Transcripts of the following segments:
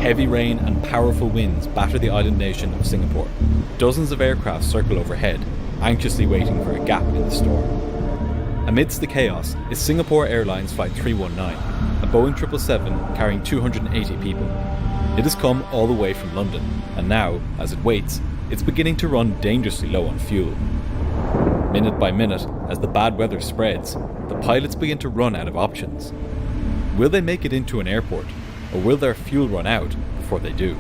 Heavy rain and powerful winds batter the island nation of Singapore. Dozens of aircraft circle overhead, anxiously waiting for a gap in the storm. Amidst the chaos is Singapore Airlines Flight 319, a Boeing 777 carrying 280 people. It has come all the way from London, and now, as it waits, it's beginning to run dangerously low on fuel. Minute by minute, as the bad weather spreads, the pilots begin to run out of options. Will they make it into an airport, or will their fuel run out before they do?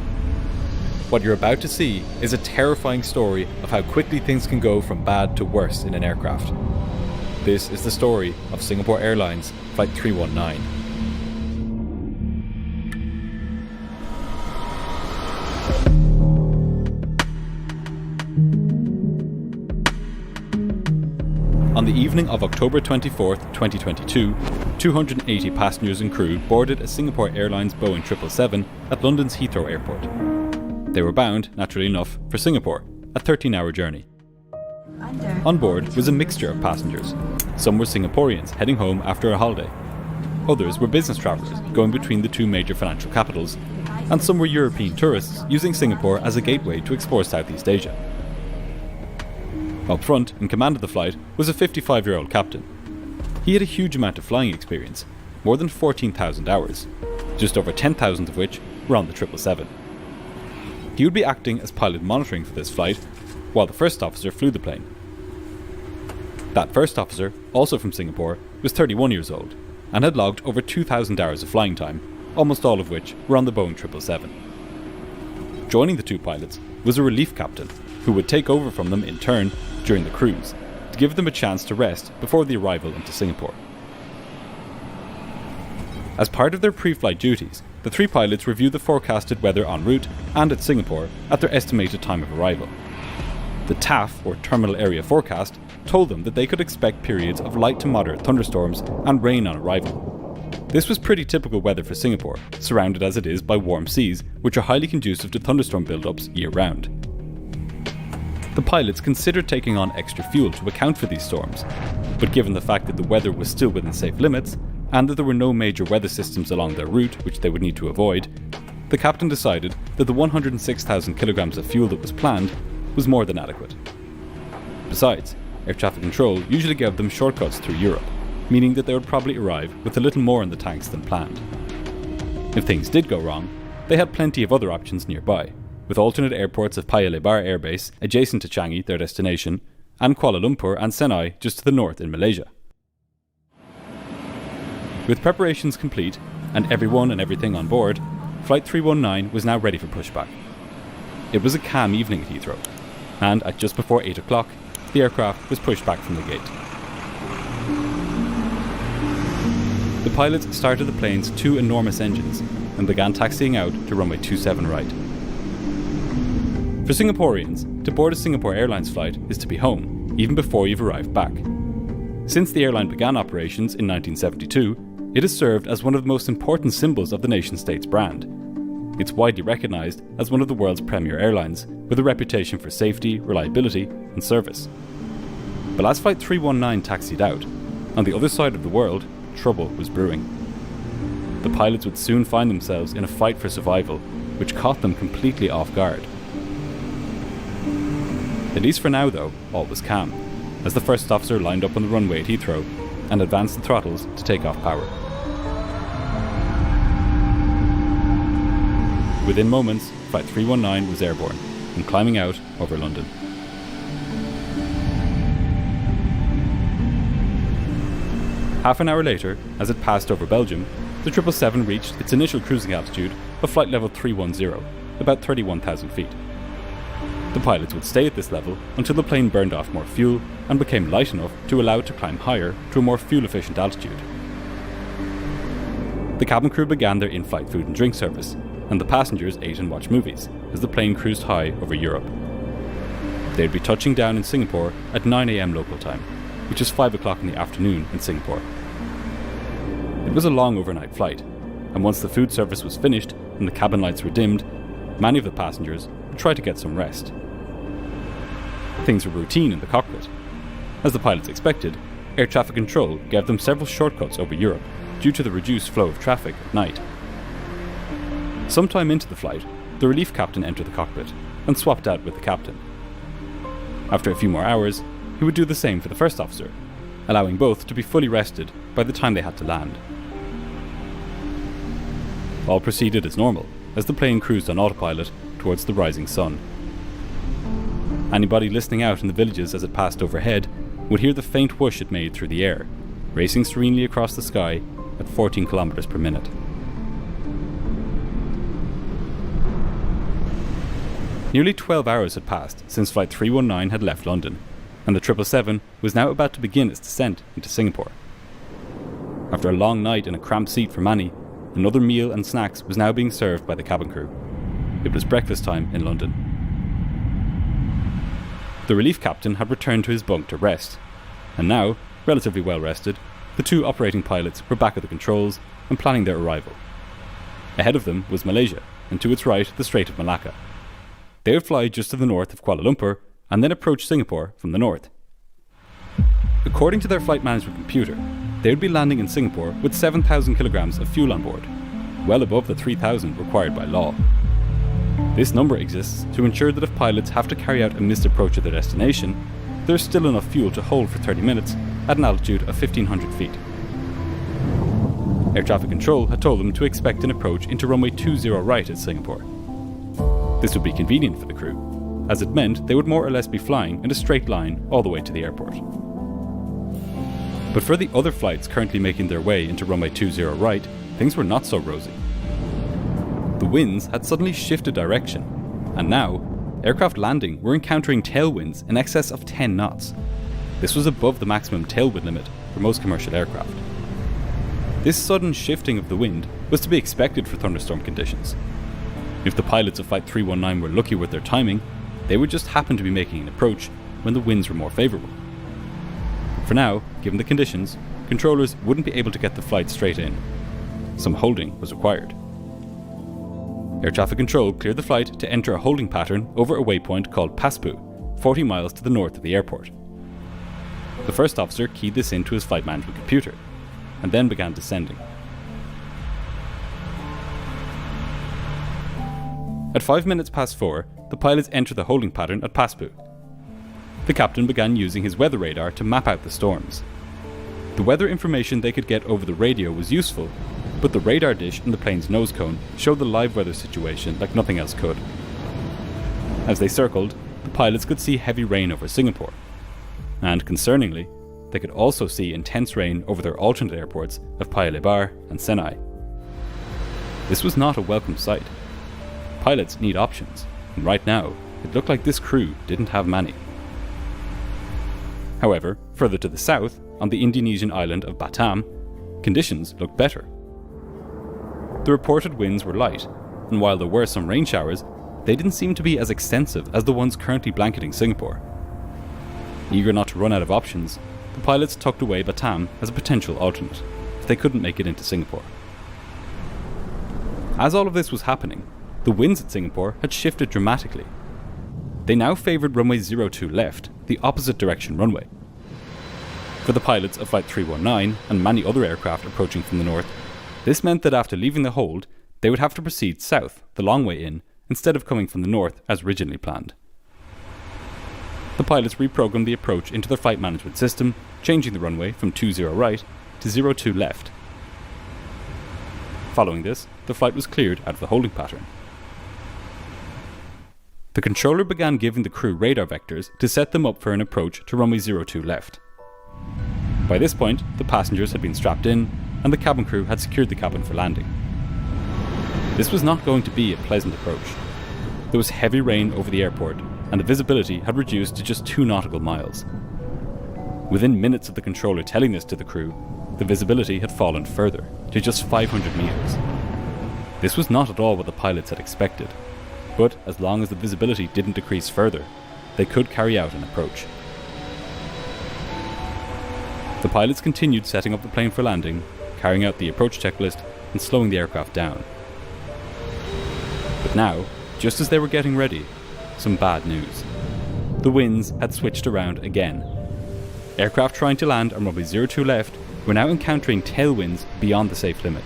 What you're about to see is a terrifying story of how quickly things can go from bad to worse in an aircraft. This is the story of Singapore Airlines Flight 319. On the evening of October 24th, 2022, 280 passengers and crew boarded a Singapore Airlines Boeing 777 at London's Heathrow Airport. They were bound, naturally enough, for Singapore, a 13-hour journey. On board was a mixture of passengers. Some were Singaporeans heading home after a holiday. Others were business travellers going between the two major financial capitals, and some were European tourists using Singapore as a gateway to explore Southeast Asia. Up front, in command of the flight, was a 55-year-old captain. He had a huge amount of flying experience, more than 14,000 hours, just over 10,000 of which were on the 777. He would be acting as pilot monitoring for this flight, while the first officer flew the plane. That first officer, also from Singapore, was 31 years old, and had logged over 2,000 hours of flying time, almost all of which were on the Boeing 777. Joining the two pilots was a relief captain, who would take over from them in turn during the cruise, to give them a chance to rest before the arrival into Singapore. As part of their pre-flight duties, the three pilots reviewed the forecasted weather en route and at Singapore at their estimated time of arrival. The TAF, or Terminal Area Forecast, told them that they could expect periods of light to moderate thunderstorms and rain on arrival. This was pretty typical weather for Singapore, surrounded as it is by warm seas, which are highly conducive to thunderstorm build-ups year-round. The pilots considered taking on extra fuel to account for these storms, but given the fact that the weather was still within safe limits, and that there were no major weather systems along their route which they would need to avoid, the captain decided that the 106,000 kilograms of fuel that was planned was more than adequate. Besides, air traffic control usually gave them shortcuts through Europe, meaning that they would probably arrive with a little more in the tanks than planned. If things did go wrong, they had plenty of other options nearby, with alternate airports of Paya Lebar Air Base adjacent to Changi, their destination, and Kuala Lumpur and Senai just to the north in Malaysia. With preparations complete and everyone and everything on board, Flight 319 was now ready for pushback. It was a calm evening at Heathrow, and at just before 8 o'clock, the aircraft was pushed back from the gate. The pilots started the plane's two enormous engines and began taxiing out to runway 27 right. For Singaporeans, to board a Singapore Airlines flight is to be home, even before you've arrived back. Since the airline began operations in 1972, it has served as one of the most important symbols of the nation-state's brand. It's widely recognised as one of the world's premier airlines, with a reputation for safety, reliability and service. But as Flight 319 taxied out, on the other side of the world, trouble was brewing. The pilots would soon find themselves in a fight for survival, which caught them completely off guard. At least for now though, all was calm, as the first officer lined up on the runway at Heathrow and advanced the throttles to take off power. Within moments, Flight 319 was airborne and climbing out over London. Half an hour later, as it passed over Belgium, the 777 reached its initial cruising altitude of flight level 310, about 31,000 feet. The pilots would stay at this level until the plane burned off more fuel and became light enough to allow it to climb higher to a more fuel-efficient altitude. The cabin crew began their in-flight food and drink service, and the passengers ate and watched movies as the plane cruised high over Europe. They'd be touching down in Singapore at 9 a.m. local time, which is 5 o'clock in the afternoon in Singapore. It was a long overnight flight, and once the food service was finished and the cabin lights were dimmed, many of the passengers would try to get some rest. Things were routine in the cockpit. As the pilots expected, air traffic control gave them several shortcuts over Europe due to the reduced flow of traffic at night. Sometime into the flight, the relief captain entered the cockpit and swapped out with the captain. After a few more hours, he would do the same for the first officer, allowing both to be fully rested by the time they had to land. All proceeded as normal as the plane cruised on autopilot towards the rising sun. Anybody listening out in the villages as it passed overhead would hear the faint whoosh it made through the air, racing serenely across the sky at 14 kilometers per minute. Nearly 12 hours had passed since Flight 319 had left London, and the 777 was now about to begin its descent into Singapore. After a long night in a cramped seat for Manny, another meal and snacks was now being served by the cabin crew. It was breakfast time in London. The relief captain had returned to his bunk to rest, and now, relatively well rested, the two operating pilots were back at the controls and planning their arrival. Ahead of them was Malaysia, and to its right the Strait of Malacca. They would fly just to the north of Kuala Lumpur and then approach Singapore from the north. According to their flight management computer, they would be landing in Singapore with 7,000 kilograms of fuel on board, well above the 3,000 required by law. This number exists to ensure that if pilots have to carry out a missed approach at their destination, there is still enough fuel to hold for 30 minutes at an altitude of 1,500 feet. Air traffic control had told them to expect an approach into runway 20 right at Singapore. This would be convenient for the crew, as it meant they would more or less be flying in a straight line all the way to the airport. But for the other flights currently making their way into runway 20 right, things were not so rosy. The winds had suddenly shifted direction, and now, aircraft landing were encountering tailwinds in excess of 10 knots. This was above the maximum tailwind limit for most commercial aircraft. This sudden shifting of the wind was to be expected for thunderstorm conditions. If the pilots of Flight 319 were lucky with their timing, they would just happen to be making an approach when the winds were more favourable. For now, given the conditions, controllers wouldn't be able to get the flight straight in. Some holding was required. Air traffic control cleared the flight to enter a holding pattern over a waypoint called Paspu, 40 miles to the north of the airport. The first officer keyed this into his flight management computer, and then began descending. At 5 minutes past 4, the pilots entered the holding pattern at Paspu. The captain began using his weather radar to map out the storms. The weather information they could get over the radio was useful, but the radar dish in the plane's nose cone showed the live weather situation like nothing else could. As they circled, the pilots could see heavy rain over Singapore, and concerningly, they could also see intense rain over their alternate airports of Paya Lebar and Senai. This was not a welcome sight. Pilots need options, and right now, it looked like this crew didn't have many. However, further to the south, on the Indonesian island of Batam, conditions looked better. The reported winds were light, and while there were some rain showers, they didn't seem to be as extensive as the ones currently blanketing Singapore. Eager not to run out of options, the pilots tucked away Batam as a potential alternate, if they couldn't make it into Singapore. As all of this was happening, the winds at Singapore had shifted dramatically. They now favoured runway 02 left, the opposite direction runway. For the pilots of Flight 319 and many other aircraft approaching from the north, this meant that after leaving the hold, they would have to proceed south, the long way in, instead of coming from the north as originally planned. The pilots reprogrammed the approach into their flight management system, changing the runway from 20 right to 02 left. Following this, the flight was cleared out of the holding pattern. The controller began giving the crew radar vectors to set them up for an approach to runway 02 left. By this point, the passengers had been strapped in, and the cabin crew had secured the cabin for landing. This was not going to be a pleasant approach. There was heavy rain over the airport, and the visibility had reduced to just 2 nautical miles. Within minutes of the controller telling this to the crew, the visibility had fallen further, to just 500 meters. This was not at all what the pilots had expected, but as long as the visibility didn't decrease further, they could carry out an approach. The pilots continued setting up the plane for landing, carrying out the approach checklist and slowing the aircraft down. But now, just as they were getting ready, some bad news. The winds had switched around again. Aircraft trying to land on runway 02 left were now encountering tailwinds beyond the safe limit.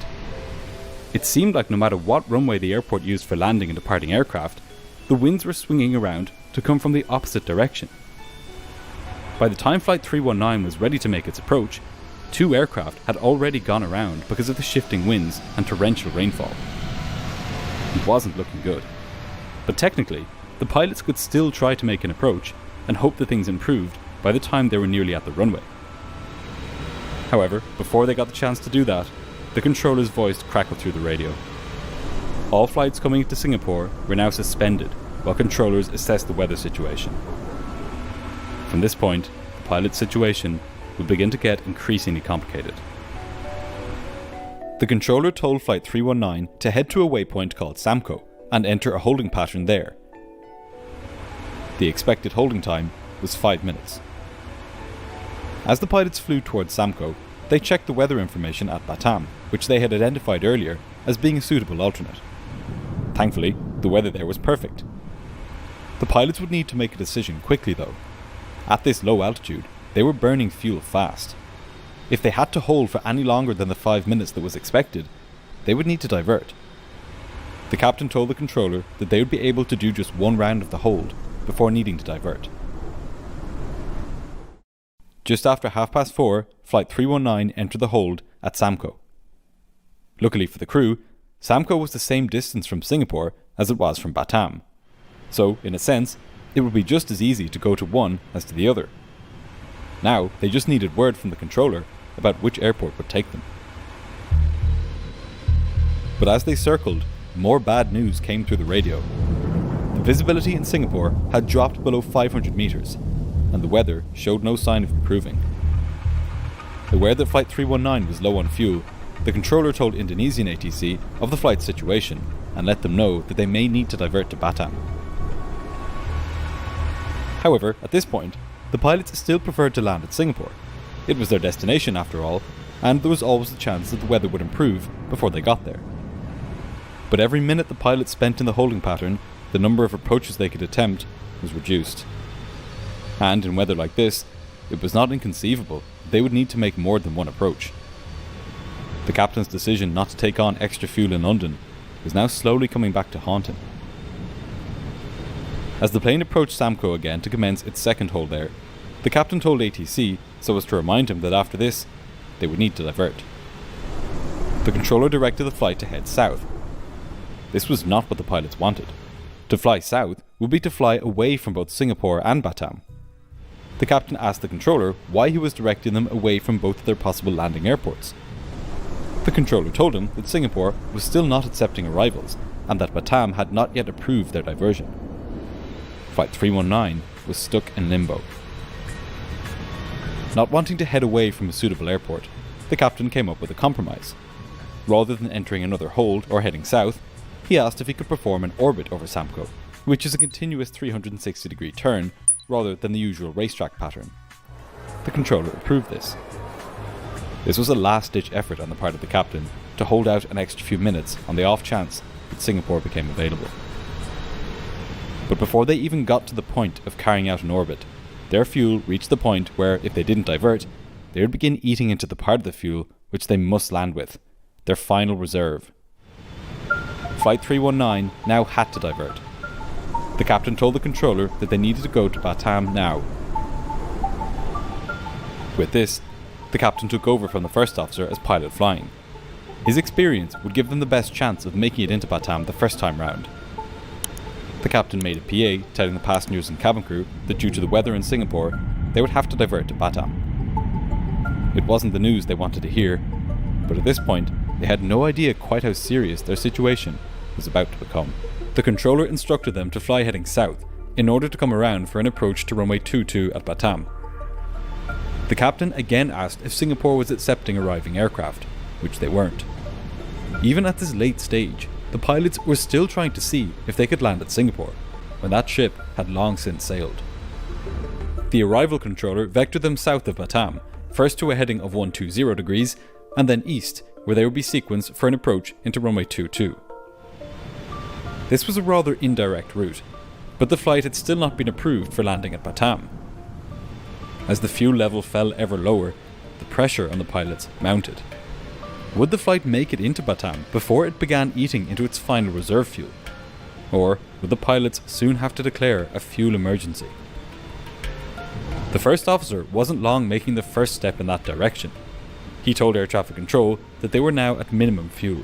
It seemed like no matter what runway the airport used for landing and departing aircraft, the winds were swinging around to come from the opposite direction. By the time Flight 319 was ready to make its approach, 2 aircraft had already gone around because of the shifting winds and torrential rainfall. It wasn't looking good. But technically, the pilots could still try to make an approach and hope that things improved by the time they were nearly at the runway. However, before they got the chance to do that, the controller's voice crackled through the radio. All flights coming into Singapore were now suspended while controllers assessed the weather situation. From this point, the pilot's situation would begin to get increasingly complicated. The controller told Flight 319 to head to a waypoint called Samco and enter a holding pattern there. The expected holding time was 5 minutes. As the pilots flew towards Samco, they checked the weather information at Batam, which they had identified earlier as being a suitable alternate. Thankfully, the weather there was perfect. The pilots would need to make a decision quickly though. At this low altitude, they were burning fuel fast. If they had to hold for any longer than the 5 minutes that was expected, they would need to divert. The captain told the controller that they would be able to do just one round of the hold before needing to divert. Just after 4:30, Flight 319 entered the hold at Samco. Luckily for the crew, Samco was the same distance from Singapore as it was from Batam. So, in a sense, it would be just as easy to go to one as to the other. Now, they just needed word from the controller about which airport would take them. But as they circled, more bad news came through the radio. The visibility in Singapore had dropped below 500 meters, and the weather showed no sign of improving. Aware that Flight 319 was low on fuel, the controller told Indonesian ATC of the flight's situation and let them know that they may need to divert to Batam. However, at this point, the pilots still preferred to land at Singapore. It was their destination after all, and there was always the chance that the weather would improve before they got there. But every minute the pilots spent in the holding pattern, the number of approaches they could attempt was reduced. And in weather like this, it was not inconceivable that they would need to make more than one approach. The captain's decision not to take on extra fuel in London was now slowly coming back to haunt him. As the plane approached Samco again to commence its second hold there, the captain told ATC so as to remind him that after this, they would need to divert. The controller directed the flight to head south. This was not what the pilots wanted. To fly south would be to fly away from both Singapore and Batam. The captain asked the controller why he was directing them away from both of their possible landing airports. The controller told him that Singapore was still not accepting arrivals and that Batam had not yet approved their diversion. Flight 319 was stuck in limbo. Not wanting to head away from a suitable airport, the captain came up with a compromise. Rather than entering another hold or heading south, he asked if he could perform an orbit over Samco, which is a continuous 360-degree turn rather than the usual racetrack pattern. The controller approved this. This was a last-ditch effort on the part of the captain to hold out an extra few minutes on the off chance that Singapore became available. But before they even got to the point of carrying out an orbit, their fuel reached the point where, if they didn't divert, they would begin eating into the part of the fuel which they must land with, their final reserve. Flight 319 now had to divert. The captain told the controller that they needed to go to Batam now. With this, the captain took over from the first officer as pilot flying. His experience would give them the best chance of making it into Batam the first time round. The captain made a PA telling the passengers and cabin crew that due to the weather in Singapore, they would have to divert to Batam. It wasn't the news they wanted to hear, but at this point, they had no idea quite how serious their situation was about to become. The controller instructed them to fly heading south in order to come around for an approach to runway 22 at Batam. The captain again asked if Singapore was accepting arriving aircraft, which they weren't. Even at this late stage, the pilots were still trying to see if they could land at Singapore, when that ship had long since sailed. The arrival controller vectored them south of Batam, first to a heading of 120 degrees, and then east, where they would be sequenced for an approach into runway 22. This was a rather indirect route, but the flight had still not been approved for landing at Batam. As the fuel level fell ever lower, the pressure on the pilots mounted. Would the flight make it into Batam before it began eating into its final reserve fuel? Or would the pilots soon have to declare a fuel emergency? The first officer wasn't long making the first step in that direction. He told air traffic control that they were now at minimum fuel.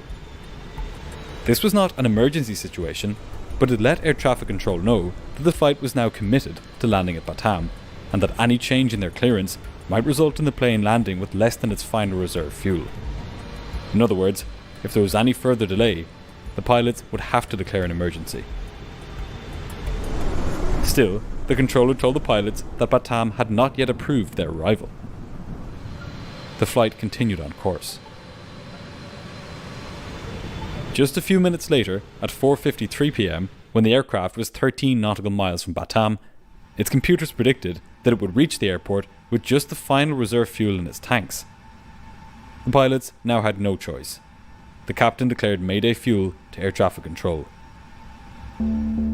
This was not an emergency situation, but it let air traffic control know that the flight was now committed to landing at Batam, and that any change in their clearance might result in the plane landing with less than its final reserve fuel. In other words, if there was any further delay, the pilots would have to declare an emergency. Still, the controller told the pilots that Batam had not yet approved their arrival. The flight continued on course. Just a few minutes later, at 4:53 p.m, when the aircraft was 13 nautical miles from Batam, its computers predicted that it would reach the airport with just the final reserve fuel in its tanks. The pilots now had no choice. The captain declared Mayday fuel to air traffic control.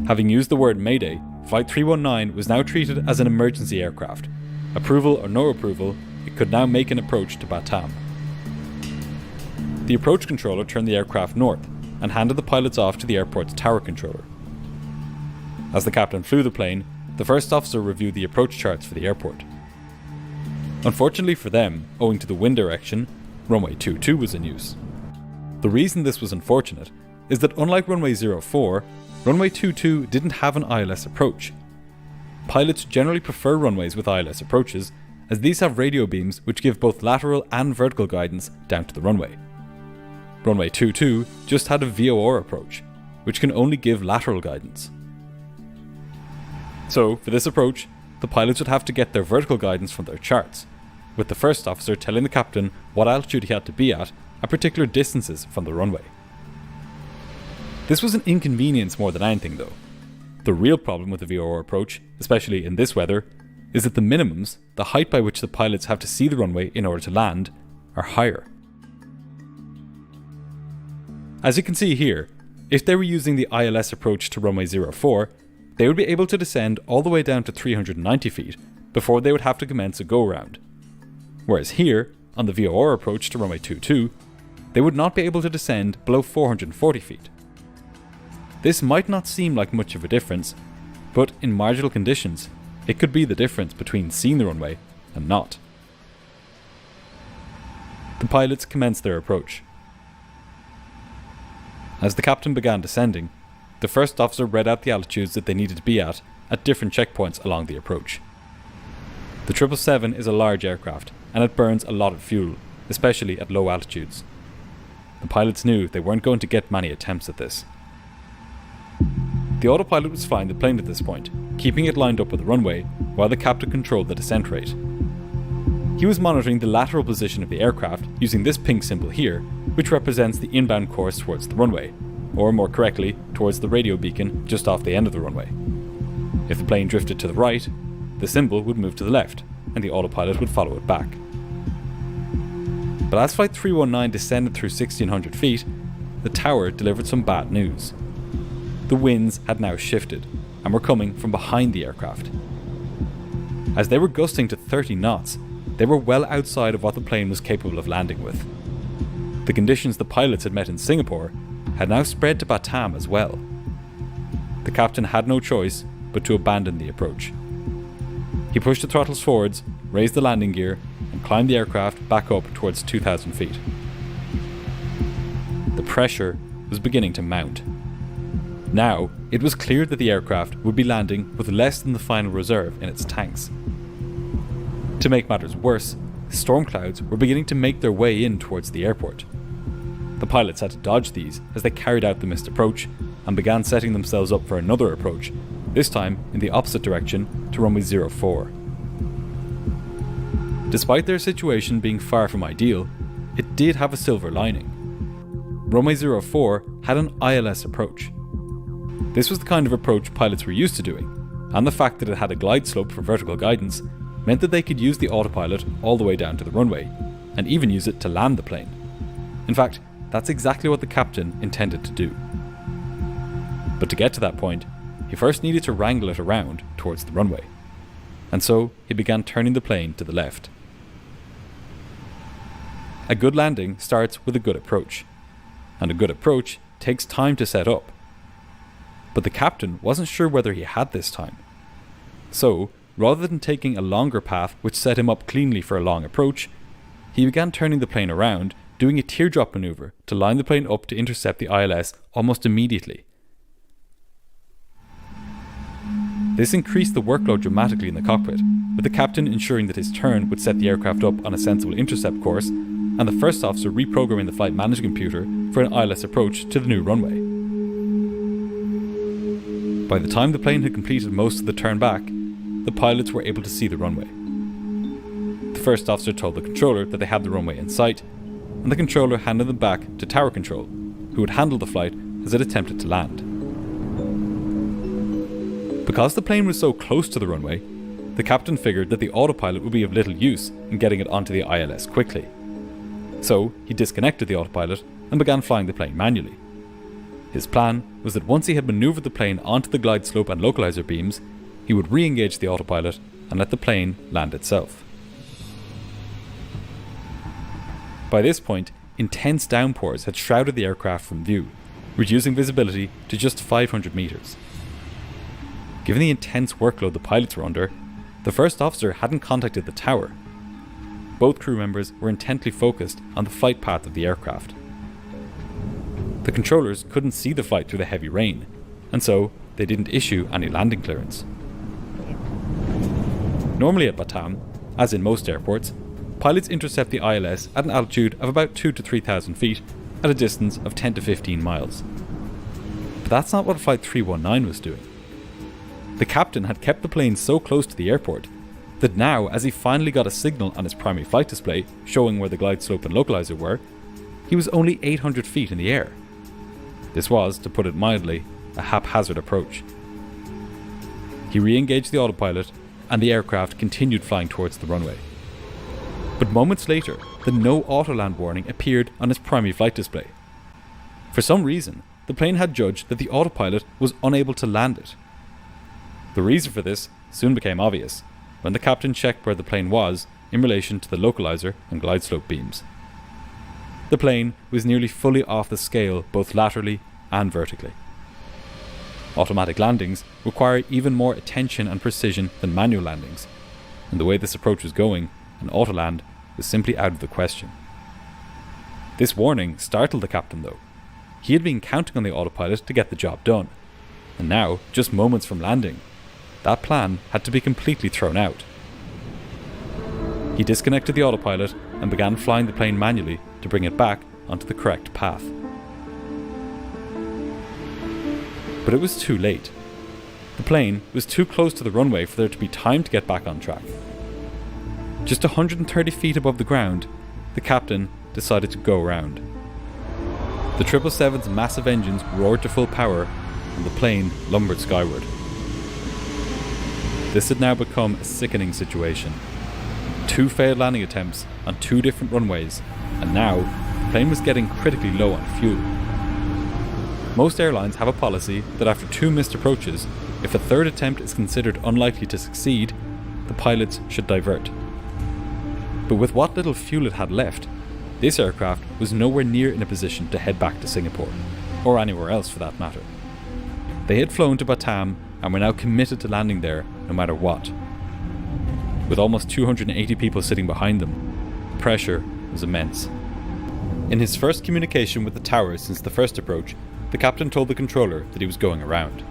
Having used the word Mayday, Flight 319 was now treated as an emergency aircraft. Approval or no approval, it could now make an approach to Batam. The approach controller turned the aircraft north and handed the pilots off to the airport's tower controller. As the captain flew the plane, the first officer reviewed the approach charts for the airport. Unfortunately for them, owing to the wind direction, runway 22 was in use. The reason this was unfortunate is that unlike runway 04, runway 22 didn't have an ILS approach. Pilots generally prefer runways with ILS approaches, as these have radio beams which give both lateral and vertical guidance down to the runway. Runway 22 just had a VOR approach, which can only give lateral guidance. So, for this approach, the pilots would have to get their vertical guidance from their charts, with the first officer telling the captain what altitude he had to be at particular distances from the runway. This was an inconvenience more than anything though. The real problem with the VOR approach, especially in this weather, is that the minimums, the height by which the pilots have to see the runway in order to land, are higher. As you can see here, if they were using the ILS approach to runway 04, they would be able to descend all the way down to 390 feet before they would have to commence a go-round. Whereas here, on the VOR approach to runway 22, they would not be able to descend below 440 feet. This might not seem like much of a difference, but in marginal conditions, it could be the difference between seeing the runway and not. The pilots commenced their approach. As the captain began descending, the first officer read out the altitudes that they needed to be at different checkpoints along the approach. The 777 is a large aircraft, and it burns a lot of fuel, especially at low altitudes. The pilots knew they weren't going to get many attempts at this. The autopilot was flying the plane at this point, keeping it lined up with the runway, while the captain controlled the descent rate. He was monitoring the lateral position of the aircraft using this pink symbol here, which represents the inbound course towards the runway, or more correctly, towards the radio beacon just off the end of the runway. If the plane drifted to the right, the symbol would move to the left, and the autopilot would follow it back. But as Flight 319 descended through 1600 feet, the tower delivered some bad news. The winds had now shifted, and were coming from behind the aircraft. As they were gusting to 30 knots, they were well outside of what the plane was capable of landing with. The conditions the pilots had met in Singapore had now spread to Batam as well. The captain had no choice but to abandon the approach. He pushed the throttles forwards, raised the landing gear, and climbed the aircraft back up towards 2,000 feet. The pressure was beginning to mount. Now, it was clear that the aircraft would be landing with less than the final reserve in its tanks. To make matters worse, storm clouds were beginning to make their way in towards the airport. The pilots had to dodge these as they carried out the missed approach and began setting themselves up for another approach, this time in the opposite direction to runway 04. Despite their situation being far from ideal, it did have a silver lining. Runway 04 had an ILS approach. This was the kind of approach pilots were used to doing, and the fact that it had a glide slope for vertical guidance meant that they could use the autopilot all the way down to the runway, and even use it to land the plane. In fact, that's exactly what the captain intended to do. But to get to that point, he first needed to wrangle it around towards the runway, and so he began turning the plane to the left. A good landing starts with a good approach, and a good approach takes time to set up. But the captain wasn't sure whether he had this time. So, rather than taking a longer path which set him up cleanly for a long approach, he began turning the plane around, doing a teardrop maneuver to line the plane up to intercept the ILS almost immediately. This increased the workload dramatically in the cockpit, with the captain ensuring that his turn would set the aircraft up on a sensible intercept course, and the first officer reprogramming the flight management computer for an ILS approach to the new runway. By the time the plane had completed most of the turn back, the pilots were able to see the runway. The first officer told the controller that they had the runway in sight, and the controller handed them back to tower control, who would handle the flight as it attempted to land. Because the plane was so close to the runway, the captain figured that the autopilot would be of little use in getting it onto the ILS quickly. So he disconnected the autopilot and began flying the plane manually. His plan was that once he had maneuvered the plane onto the glide slope and localizer beams, he would re-engage the autopilot and let the plane land itself. By this point, intense downpours had shrouded the aircraft from view, reducing visibility to just 500 meters. Given the intense workload the pilots were under, the first officer hadn't contacted the tower. Both crew members were intently focused on the flight path of the aircraft. The controllers couldn't see the flight through the heavy rain, and so they didn't issue any landing clearance. Normally at Batam, as in most airports, pilots intercept the ILS at an altitude of about 2,000 to 3,000 feet at a distance of 10 to 15 miles. But that's not what Flight 319 was doing. The captain had kept the plane so close to the airport that now, as he finally got a signal on his primary flight display showing where the glide slope and localizer were, he was only 800 feet in the air. This was, to put it mildly, a haphazard approach. He re-engaged the autopilot and the aircraft continued flying towards the runway. But moments later, the no autoland warning appeared on his primary flight display. For some reason, the plane had judged that the autopilot was unable to land it. The reason for this soon became obvious when the captain checked where the plane was in relation to the localizer and glide slope beams. The plane was nearly fully off the scale both laterally and vertically. Automatic landings require even more attention and precision than manual landings, and the way this approach was going, an autoland was simply out of the question. This warning startled the captain though. He had been counting on the autopilot to get the job done, and now, just moments from landing, that plan had to be completely thrown out. He disconnected the autopilot and began flying the plane manually to bring it back onto the correct path. But it was too late. The plane was too close to the runway for there to be time to get back on track. Just 130 feet above the ground, the captain decided to go around. The 777's massive engines roared to full power and the plane lumbered skyward. This had now become a sickening situation. 2 failed landing attempts on 2 different runways, and now the plane was getting critically low on fuel. Most airlines have a policy that after 2 missed approaches, if a third attempt is considered unlikely to succeed, the pilots should divert. But with what little fuel it had left, this aircraft was nowhere near in a position to head back to Singapore, or anywhere else for that matter. They had flown to Batam and were now committed to landing there no matter what. With almost 280 people sitting behind them, the pressure was immense. In his first communication with the tower since the first approach, the captain told the controller that he was going around.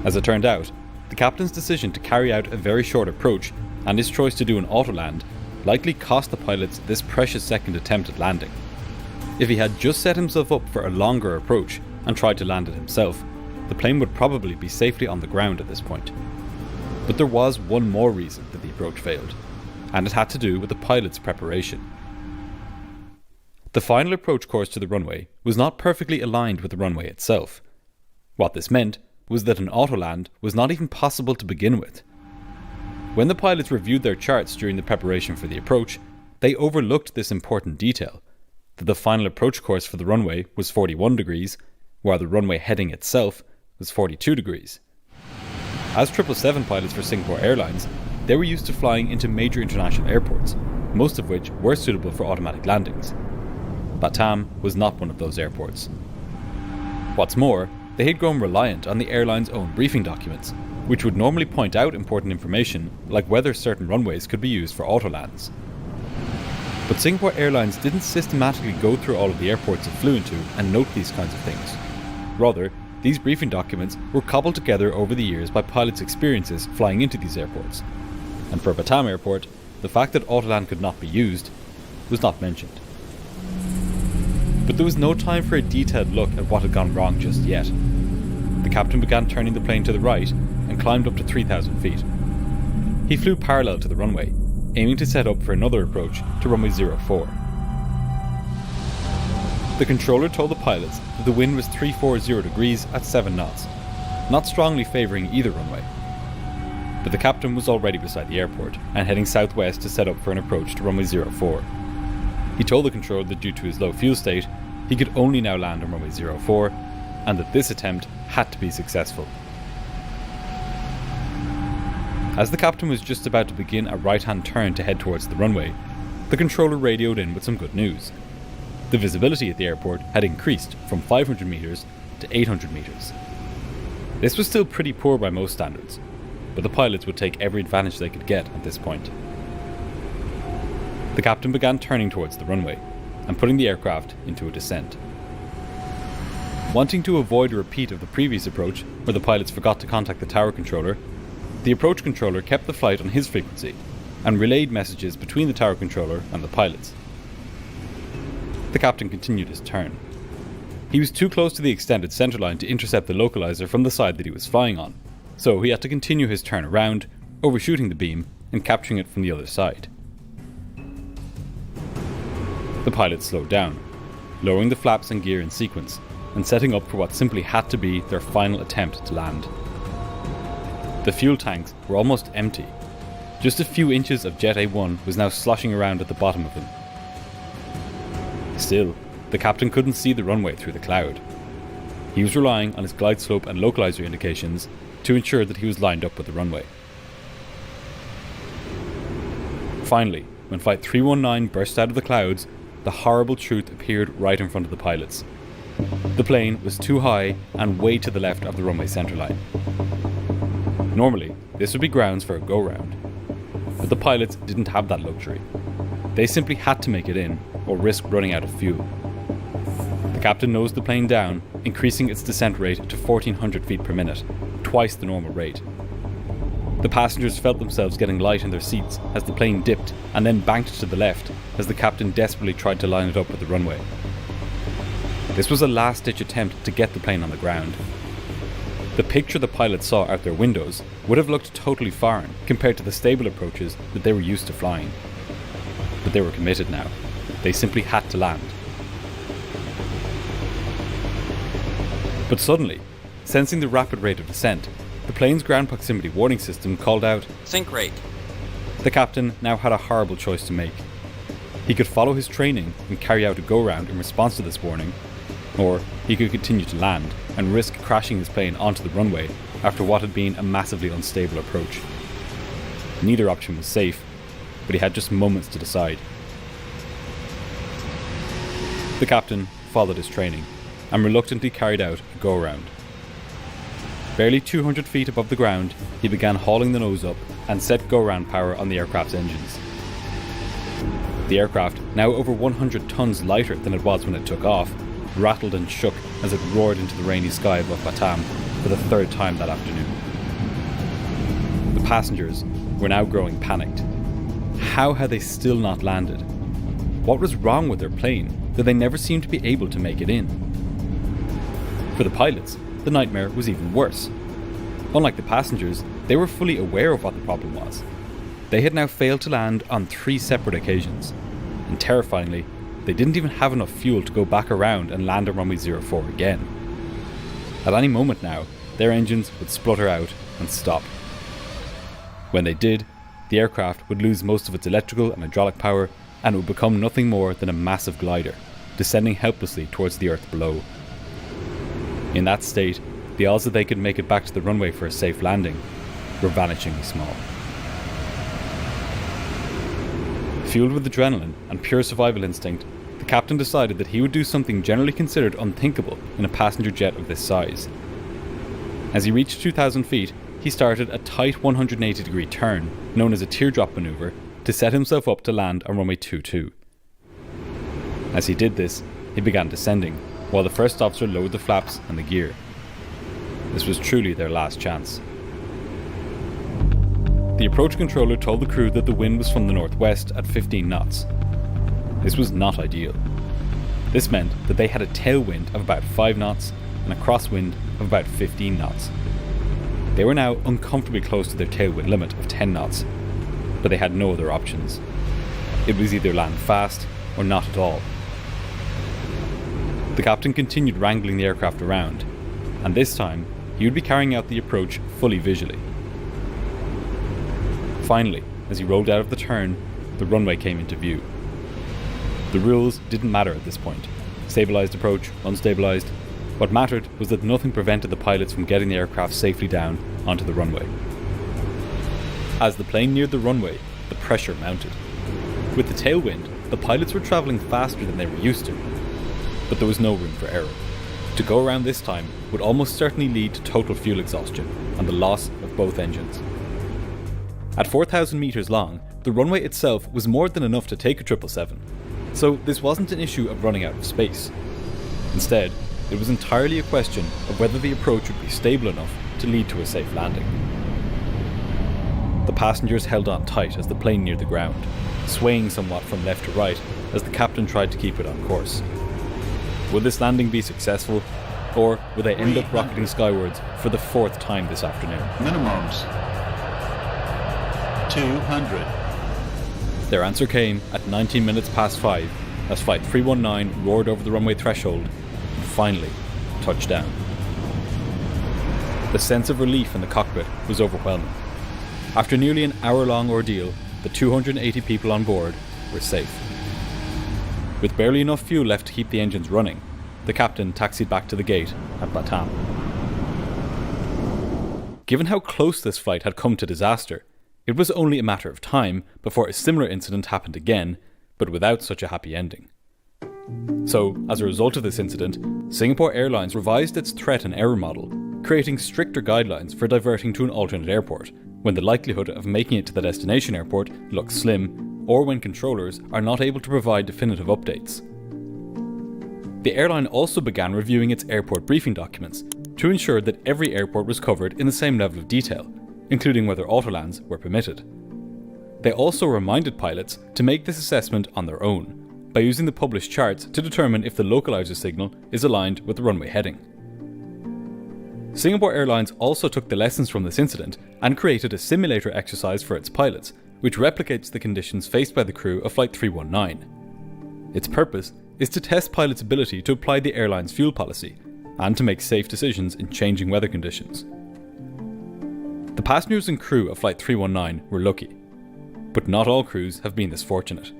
As it turned out, the captain's decision to carry out a very short approach and his choice to do an autoland likely cost the pilots this precious second attempt at landing. If he had just set himself up for a longer approach and tried to land it himself, the plane would probably be safely on the ground at this point. But there was one more reason that the approach failed, and it had to do with the pilot's preparation. The final approach course to the runway was not perfectly aligned with the runway itself. What this meant was that an autoland was not even possible to begin with. When the pilots reviewed their charts during the preparation for the approach, they overlooked this important detail, that the final approach course for the runway was 41 degrees, while the runway heading itself was 42 degrees. As 777 pilots for Singapore Airlines, they were used to flying into major international airports, most of which were suitable for automatic landings. Batam was not one of those airports. What's more, they had grown reliant on the airline's own briefing documents, which would normally point out important information like whether certain runways could be used for autolands. But Singapore Airlines didn't systematically go through all of the airports it flew into and note these kinds of things. Rather, these briefing documents were cobbled together over the years by pilots' experiences flying into these airports. And for Batam Airport, the fact that autoland could not be used was not mentioned. But there was no time for a detailed look at what had gone wrong just yet. The captain began turning the plane to the right and climbed up to 3,000 feet. He flew parallel to the runway, aiming to set up for another approach to runway 04. The controller told the pilots that the wind was 340 degrees at 7 knots, not strongly favouring either runway. But the captain was already beside the airport and heading southwest to set up for an approach to runway 04. He told the controller that due to his low fuel state, he could only now land on runway 04, and that this attempt had to be successful. As the captain was just about to begin a right-hand turn to head towards the runway, the controller radioed in with some good news. The visibility at the airport had increased from 500 metres to 800 metres. This was still pretty poor by most standards, but the pilots would take every advantage they could get at this point. The captain began turning towards the runway and putting the aircraft into a descent. Wanting to avoid a repeat of the previous approach where the pilots forgot to contact the tower controller, the approach controller kept the flight on his frequency and relayed messages between the tower controller and the pilots. The captain continued his turn. He was too close to the extended centerline to intercept the localizer from the side that he was flying on, so he had to continue his turn around, overshooting the beam and capturing it from the other side. The pilots slowed down, lowering the flaps and gear in sequence, and setting up for what simply had to be their final attempt to land. The fuel tanks were almost empty. Just a few inches of Jet A1 was now sloshing around at the bottom of them. Still, the captain couldn't see the runway through the cloud. He was relying on his glide slope and localizer indications to ensure that he was lined up with the runway. Finally, when Flight 319 burst out of the clouds, the horrible truth appeared right in front of the pilots. The plane was too high and way to the left of the runway centerline. Normally, this would be grounds for a go-round, but the pilots didn't have that luxury. They simply had to make it in, or risk running out of fuel. The captain nosed the plane down, increasing its descent rate to 1,400 feet per minute, twice the normal rate. The passengers felt themselves getting light in their seats as the plane dipped and then banked to the left as the captain desperately tried to line it up with the runway. This was a last-ditch attempt to get the plane on the ground. The picture the pilots saw out their windows would have looked totally foreign compared to the stable approaches that they were used to flying. But they were committed now. They simply had to land. But suddenly, sensing the rapid rate of descent, the plane's ground proximity warning system called out, "Sink rate." The captain now had a horrible choice to make. He could follow his training and carry out a go-round in response to this warning, or he could continue to land and risk crashing his plane onto the runway after what had been a massively unstable approach. Neither option was safe, but he had just moments to decide. The captain followed his training and reluctantly carried out a go-round. Barely 200 feet above the ground, he began hauling the nose up and set go-round power on the aircraft's engines. The aircraft, now over 100 tons lighter than it was when it took off, rattled and shook as it roared into the rainy sky above Batam for the third time that afternoon. The passengers were now growing panicked. How had they still not landed? What was wrong with their plane that they never seemed to be able to make it in? For the pilots, the nightmare was even worse. Unlike the passengers, they were fully aware of what the problem was. They had now failed to land on 3 separate occasions, and terrifyingly, they didn't even have enough fuel to go back around and land on runway 04 again. At any moment now, their engines would splutter out and stop. When they did, the aircraft would lose most of its electrical and hydraulic power, and it would become nothing more than a massive glider, descending helplessly towards the earth below. In that state, the odds that they could make it back to the runway for a safe landing were vanishingly small. Fueled with adrenaline and pure survival instinct, the captain decided that he would do something generally considered unthinkable in a passenger jet of this size. As he reached 2,000 feet, he started a tight 180-degree turn, known as a teardrop maneuver, to set himself up to land on runway 22. As he did this, he began descending, while the first officer lowered the flaps and the gear. This was truly their last chance. The approach controller told the crew that the wind was from the northwest at 15 knots. This was not ideal. This meant that they had a tailwind of about 5 knots and a crosswind of about 15 knots. They were now uncomfortably close to their tailwind limit of 10 knots, but they had no other options. It was either land fast or not at all. The captain continued wrangling the aircraft around, and this time he would be carrying out the approach fully visually. Finally, as he rolled out of the turn, the runway came into view. The rules didn't matter at this point. Stabilised approach, unstabilised. What mattered was that nothing prevented the pilots from getting the aircraft safely down onto the runway. As the plane neared the runway, the pressure mounted. With the tailwind, the pilots were travelling faster than they were used to. But there was no room for error. To go around this time would almost certainly lead to total fuel exhaustion and the loss of both engines. At 4,000 metres long, the runway itself was more than enough to take a 777, so this wasn't an issue of running out of space. Instead, it was entirely a question of whether the approach would be stable enough to lead to a safe landing. The passengers held on tight as the plane neared the ground, swaying somewhat from left to right as the captain tried to keep it on course. Would this landing be successful, or would they end up rocketing skywards for the 4th time this afternoon? Minimums 200. Their answer came at 19 minutes past 5 as Flight 319 roared over the runway threshold and finally touched down. The sense of relief in the cockpit was overwhelming. After nearly an hour-long ordeal, the 280 people on board were safe. With barely enough fuel left to keep the engines running, the captain taxied back to the gate at Batam. Given how close this flight had come to disaster, it was only a matter of time before a similar incident happened again, but without such a happy ending. So, as a result of this incident, Singapore Airlines revised its threat and error model, creating stricter guidelines for diverting to an alternate airport, when the likelihood of making it to the destination airport looks slim, or when controllers are not able to provide definitive updates. The airline also began reviewing its airport briefing documents to ensure that every airport was covered in the same level of detail, including whether autolands were permitted. They also reminded pilots to make this assessment on their own, by using the published charts to determine if the localizer signal is aligned with the runway heading. Singapore Airlines also took the lessons from this incident and created a simulator exercise for its pilots, which replicates the conditions faced by the crew of Flight 319. Its purpose is to test pilots' ability to apply the airline's fuel policy and to make safe decisions in changing weather conditions. The passengers and crew of Flight 319 were lucky, but not all crews have been this fortunate.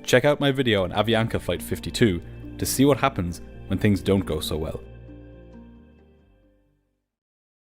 Check out my video on Avianca Flight 52 to see what happens when things don't go so well.